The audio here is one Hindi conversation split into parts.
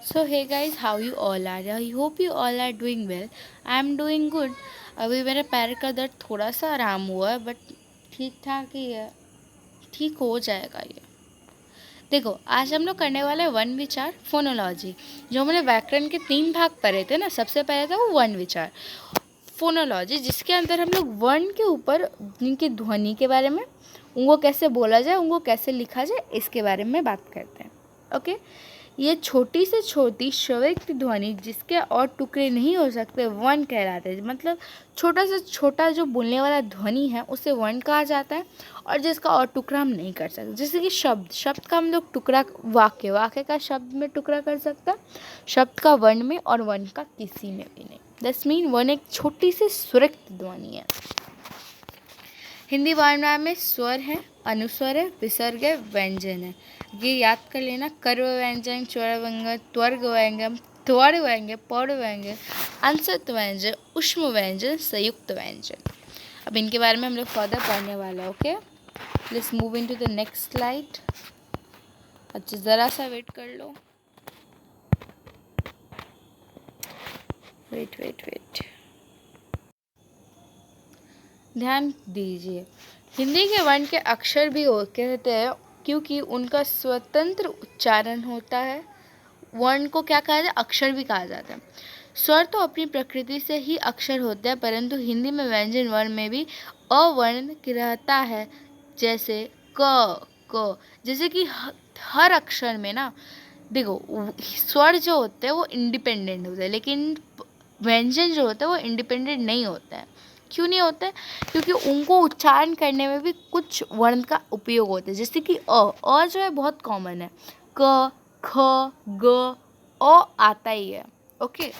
So hey guys, how you all are? I hope you all are doing well. I am doing good. अभी मेरे पैर का दर्द थोड़ा सा आराम हुआ है बट ठीक ठाक ही है. ठीक हो जाएगा ये. देखो आज हम लोग करने वाले हैं वन विचार फोनोलॉजी. जो हमने व्याकरण के 3 भाग पढ़े थे ना, सबसे पहले था वो वन विचार फोनोलॉजी, जिसके अंदर हम लोग वर्ण के ऊपर उनकी ध्वनि के बारे में, उनको कैसे बोला जाए, उनको कैसे लिखा जाए, इसके बारे में बात करते हैं. ओके. ये छोटी से छोटी श्रव्य ध्वनि जिसके और टुकड़े नहीं हो सकते वर्ण कहलाते हैं. मतलब छोटा से छोटा जो बोलने वाला ध्वनि है उसे वर्ण कहा जाता है, और जिसका और टुकड़ा हम नहीं कर सकते. जैसे कि शब्द का हम लोग टुकड़ा, वाक्य का शब्द में टुकड़ा कर सकते हैं, शब्द का वर्ण में, और वर्ण का किसी में भी नहीं. दस मीन वर्ण एक छोटी सी सुरक्त ध्वनि है. हिंदी वर्णमाला में स्वर है, अनुस्वर है, विसर्ग है, व्यंजन है. ये याद कर लेना. कर्व व्यंजन, स्वर व्यंजन, त्वर्ग व्यंजन, त्वर व्यंजन, पौड़ व्यंजन, अंसत व्यंजन, ऊष्म व्यंजन, संयुक्त व्यंजन. अब इनके बारे में हम लोग फर्दर पढ़ने वाले हैं. Okay, let's move into the next slide. अच्छा ज़रा सा वेट कर लो. वेट. ध्यान दीजिए. हिंदी के वर्ण के अक्षर भी कहते हैं क्योंकि उनका स्वतंत्र उच्चारण होता है. वर्ण को क्या कहा जाए, अक्षर भी कहा जाता है. स्वर तो अपनी प्रकृति से ही अक्षर होते हैं, परंतु हिंदी में व्यंजन वर्ण में भी अवर्ण रहता है. जैसे क जैसे कि हर अक्षर में ना, देखो स्वर जो होते हैं वो इंडिपेंडेंट होते हैं, लेकिन व्यंजन जो होता है वो इंडिपेंडेंट नहीं होता है. क्यों नहीं होता है? क्योंकि उनको उच्चारण करने में भी कुछ वर्ण का उपयोग होता है. जैसे कि अ जो है बहुत कॉमन है. क ख ग अ आता ही है. ओके.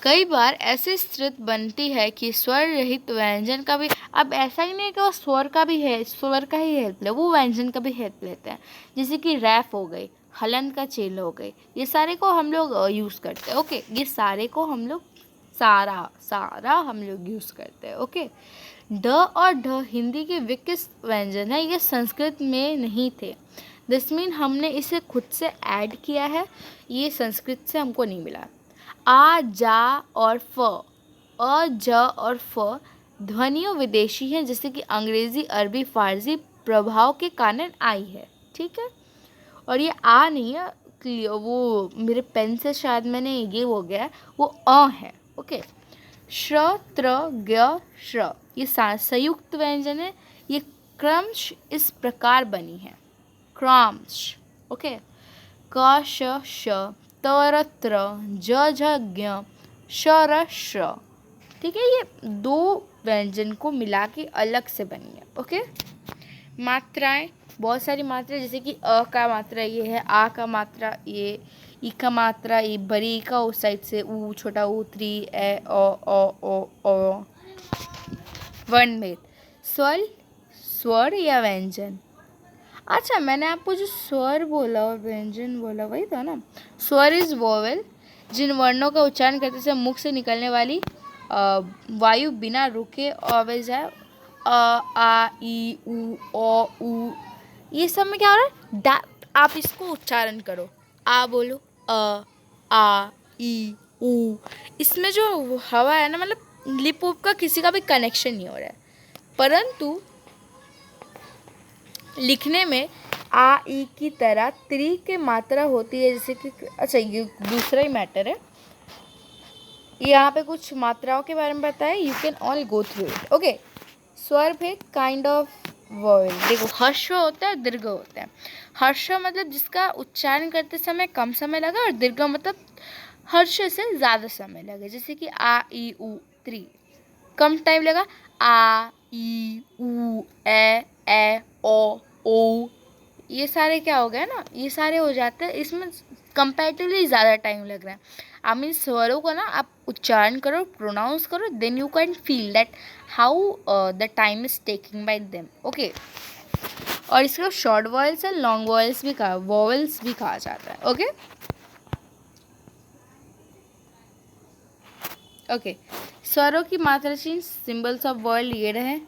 कई बार ऐसी स्थिति बनती है कि स्वर रहित व्यंजन का भी, अब ऐसा ही नहीं कि वो स्वर का भी है, स्वर का ही हेल्प ले, वो व्यंजन का भी हेल्प लेते हैं. जैसे कि रैफ हो गई, हलन का चेल हो गई, ये सारे को हम लोग यूज़ करते हैं. ओके, ये सारे को हम लोग सारा हम लोग यूज़ करते हैं. ओके. ड और ढ हिंदी के विकसित व्यंजन है, ये संस्कृत में नहीं थे. दिस मीन हमने इसे खुद से ऐड किया है, ये संस्कृत से हमको नहीं मिला. आ जा और फ, अ ज और फ ध्वनियों विदेशी हैं, जैसे कि अंग्रेजी, अरबी, फारसी प्रभाव के कारण आई है. ठीक है. और ये आ नहीं है, वो मेरे पेन से शायद मैंने ये हो गया है, वो अ है. ओके. श्र त्र ज्ञ श्र ये संयुक्त व्यंजन है. ये क्रमश इस प्रकार बनी है. क्रमश. ओके. क श श तर त्र ज झ ज्ञ श र श्र. ठीक है. ये दो व्यंजन को मिला के अलग से बनी है. ओके. मात्राएं, बहुत सारी मात्राएं, जैसे कि अ का मात्रा ये है, आ का मात्रा ये, ई का मात्रा ये, बड़ी ई का उस साइड से, ऊ छोटा ऊ, थ्री, ए ओ. वर्णभेद. स्वर या व्यंजन. अच्छा, मैंने आपको जो स्वर बोला और व्यंजन बोला वही था ना. स्वर इज वोवेल, जिन वर्णों का उच्चारण करते समय मुख से निकलने वाली वायु बिना रुके आवे जाए. अ आ ई उ ओ उ, ये सब में क्या हो रहा है, आप इसको उच्चारण करो. आ बोलो, अ आ ई उ. इसमें जो हवा है ना, मतलब लिप उप का किसी का भी कनेक्शन नहीं हो रहा है. परंतु लिखने में आ ई की तरह त्री की मात्रा होती है. जैसे कि अच्छा, ये दूसरा ही मैटर है. यहाँ पे कुछ मात्राओं के बारे में बताया, you can all go through it. Okay. स्वर भेद काइंड ऑफ वोवेल. देखो, हर्ष होता है, दीर्घ होता है. हर्ष मतलब जिसका उच्चारण करते समय कम समय लगा, और दीर्घ मतलब हर्ष से ज़्यादा समय लगे. जैसे कि आ ई उ त्री, कम टाइम लगा. आ ई उ ए ओ, ये सारे क्या हो गए ना, ये सारे हो जाते हैं. इसमें कंपैरेटिवली ज़्यादा टाइम लग रहा है. आई मीन स्वरों को ना आप उच्चारण करो, प्रोनाउंस करो, then you can feel that how the time is taking by them. Okay. और इसको शॉर्ट वॉयल्स और लॉन्ग वॉयल्स भी कहा जाता है. ओके. ओके. स्वरों की मात्रा चिन्ह, सिंबल्स ऑफ वर्ड ये रहे,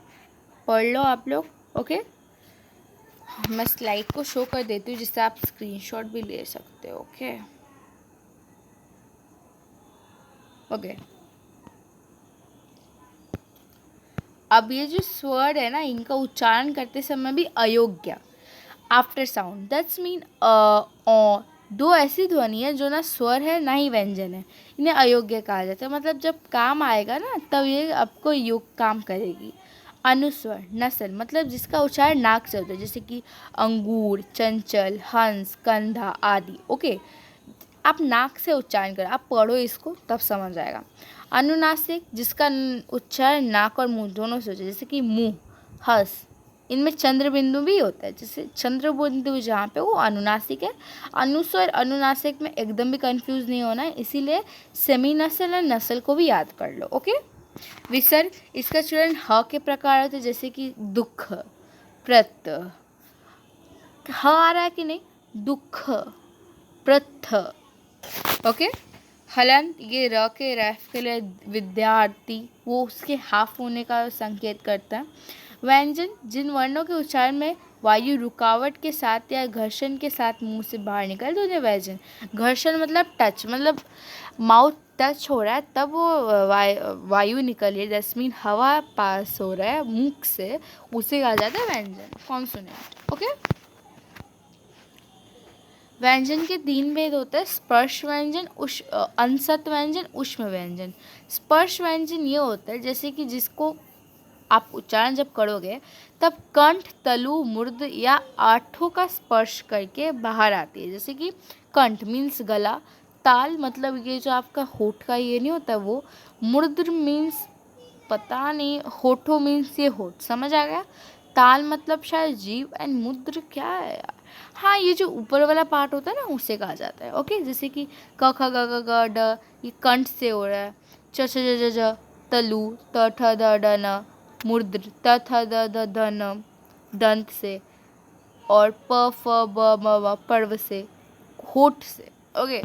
पढ़ लो आप लोग. ओके. मैं स्लाइड को शो कर देती हूँ जिससे आप स्क्रीनशॉट भी ले सकते हो। Okay okay. अब ये जो स्वर है ना, इनका उच्चारण करते समय भी अयोग्य, आफ्टर साउंड, दैट्स मीन दो ऐसी ध्वनि है जो ना स्वर है ना ही व्यंजन है, इन्हें अयोग्य कहा जाता है। मतलब जब काम आएगा ना तब ये आपको योग काम करेगी। अनुस्वर, नसल, मतलब जिसका उच्चारण नाक से होता है, जैसे कि अंगूर, चंचल, हंस, कंधा आदि। ओके, आप नाक से उच्चारण करो, आप पढ़ो इसको तब समझ आएगा। अनुनासिक, जिसका उच्चारण नाक और मुंह दोनों से होता है, जैसे कि मुंह, हंस, इनमें चंद्र बिंदु भी होता है, जैसे चंद्र बिंदु जहाँ पे वो अनुनासिक है। अनुस्वर अनुनासिक में एकदम भी कंफ्यूज नहीं होना है, इसीलिए सेमी नसल और नसल को भी याद कर लो। ओके। विसर्ग, इसका चलन ह के प्रकार होते हैं, जैसे कि दुख, प्रत्यय, ह आ रहा है कि नहीं, दुख, प्रथ। ओके। हलन, ये र के रैफ के लिए विद्यार्थी, वो उसके हाफ होने का संकेत करता है। व्यंजन, जिन वर्णों के उच्चारण में वायु रुकावट के साथ या घर्षण के साथ मुंह से बाहर निकले तो उन्हें व्यंजन। घर्षण मतलब टच, मतलब माउथ टच हो रहा है तब वो वायु निकल रही है, दैट्स मीन हवा पास हो रहा है मुख से, उसे कहा जाता है व्यंजन, कॉन्सोनेंट। ओके। व्यंजन के 3 भेद होते हैं, स्पर्श व्यंजन, अंसत व्यंजन, ऊष्म व्यंजन। स्पर्श व्यंजन ये होता है जैसे कि जिसको आप उच्चारण जब करोगे तब कंठ, तलु, मूर्ध या आठों का स्पर्श करके बाहर आती है, जैसे कि कंठ मीन्स गला, ताल मतलब ये जो आपका होठ का ये नहीं होता वो, मूर्ध मीन्स पता नहीं, होठो मीन्स ये होठ, समझ आ गया। ताल मतलब शायद जीव, एंड मुद्र क्या है यार, हाँ ये जो ऊपर वाला पार्ट होता है ना उसे कहा जाता है। ओके, जैसे कि क ख ग घ ग ड, ये कंठ से हो रहा है। च छ ज ज ज, तलु, त ठ द ड न, मूर्ध, त थ द ध ध न, दंत से, और प फ ब म व, पर्व से, होठ से। ओके।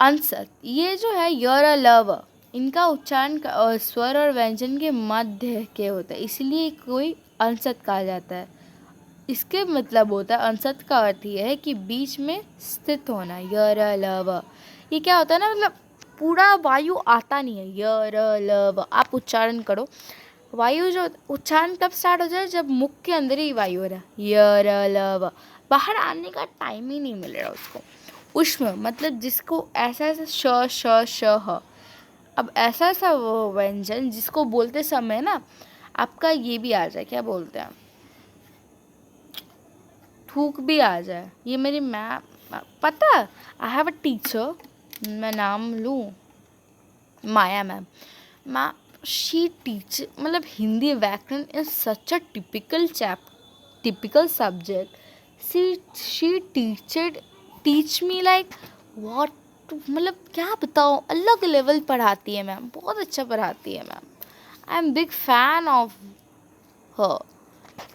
अंसत, ये जो है यर लव, इनका उच्चारण स्वर और व्यंजन के मध्य के होता है, इसलिए कोई अंसत कहा जाता है। इसके मतलब होता है, अंसत का अर्थ ये है कि बीच में स्थित होना, यर लव। ये क्या होता है ना, मतलब पूरा वायु आता नहीं है, यर लव, आप उच्चारण करो, वायु जो उच्चारण तब स्टार्ट हो जाए जब मुख के अंदर ही वायु हो रहा है, यर लव, बाहर आने का टाइम ही नहीं मिल रहा उसको। उष्म मतलब जिसको ऐसा ऐसा श ह, अब ऐसा ऐसा वो व्यंजन जिसको बोलते समय ना आपका ये भी आ जाए, क्या बोलते हैं, थूक भी आ जाए। ये मेरी मैम, पता, आई हैव अ टीचर, मैं नाम लूँ, माया मैम, मैम शी टीच, मतलब हिंदी व्याकरण is such a typical subject, she teach me like what, मतलब क्या बताओ, अलग लेवल पढ़ाती है मैम, बहुत अच्छा पढ़ाती है ma'am, I am big fan of her,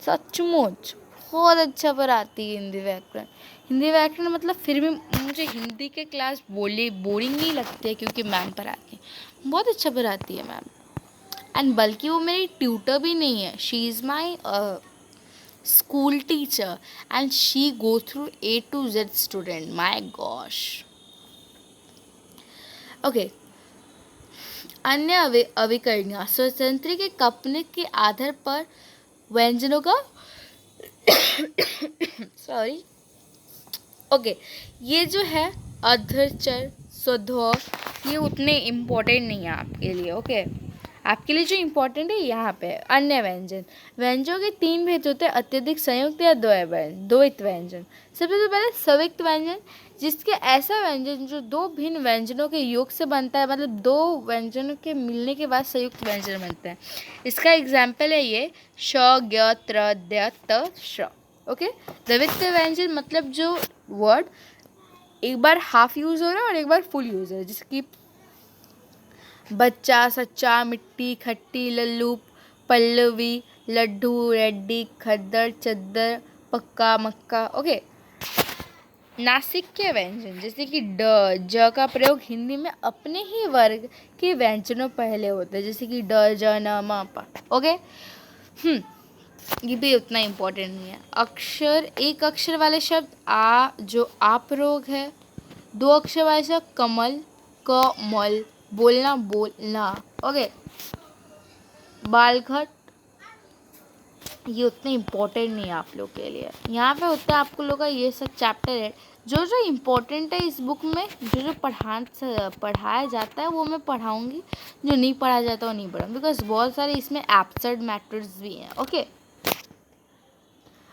सचमुच बहुत अच्छा पढ़ाती है हिंदी व्याकरण। हिंदी व्याकरण मतलब फिर भी मुझे हिंदी के क्लास बोरिंग नहीं लगती है क्योंकि मैम पढ़ाती है, बहुत अच्छा पढ़ाती है मैम। एंड बल्कि वो मेरी ट्यूटर भी नहीं है, she is my school teacher, and she go through A to Z student, my gosh. Okay. अन्य अभिकरणियाँ, स्वतंत्र के कपने के आधार पर व्यंजनों का सॉरी। ओके, ये जो है अधरचर, स्वध्वर, ये उतने इम्पोर्टेंट नहीं है आपके लिए। ओके, आपके लिए जो इम्पोर्टेंट है यहाँ पे अन्य व्यंजन। व्यंजनों के 3 भेद होते हैं, अत्यधिक संयुक्त या द्वैत व्यंजन। सबसे तो पहले संयुक्त व्यंजन, जिसके ऐसा व्यंजन जो 2 भिन्न व्यंजनों के योग से बनता है, मतलब 2 व्यंजनों के मिलने के बाद संयुक्त व्यंजन बनता है। इसका एग्जाम्पल है ये श, ज्ञ, त्र, द, त, श। ओके। द्वितीय व्यंजन मतलब जो वर्ड एक बार हाफ यूज हो रहा है और एक बार फुल यूज हो रहा है, जैसे कि बच्चा, सच्चा, मिट्टी, खट्टी, लल्लू, पल्लवी, लड्डू, रेड्डी, खद्दर, चद्दर, पक्का, मक्का। ओके। नासिक के व्यंजन जैसे कि ड, ज का प्रयोग हिंदी में अपने ही वर्ग के व्यंजनों पहले होता है, जैसे कि ड, ज, न, म, प। ओके। ये भी उतना इम्पोर्टेंट नहीं है। अक्षर, एक अक्षर वाले शब्द आ, जो आप रोग है। दो अक्षर वाले शब्द कमल, कमल, बोलना बोलना। ओके, बालघट, ये उतने इम्पोर्टेंट नहीं है आप लोग के लिए। यहाँ पे होता है आपको लोग का ये सब चैप्टर है जो जो इम्पोर्टेंट है इस बुक में, जो जो पढ़ाया जाता है वो मैं पढ़ाऊँगी, जो नहीं पढ़ाया जाता वो नहीं पढ़ाऊँगी, बिकॉज बहुत सारे इसमें एब्सर्ड मैटर्स भी हैं। Okay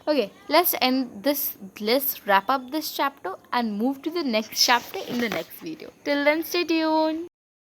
okay, let's wrap up this chapter and move to the next chapter in the next video. Till then, stay tuned.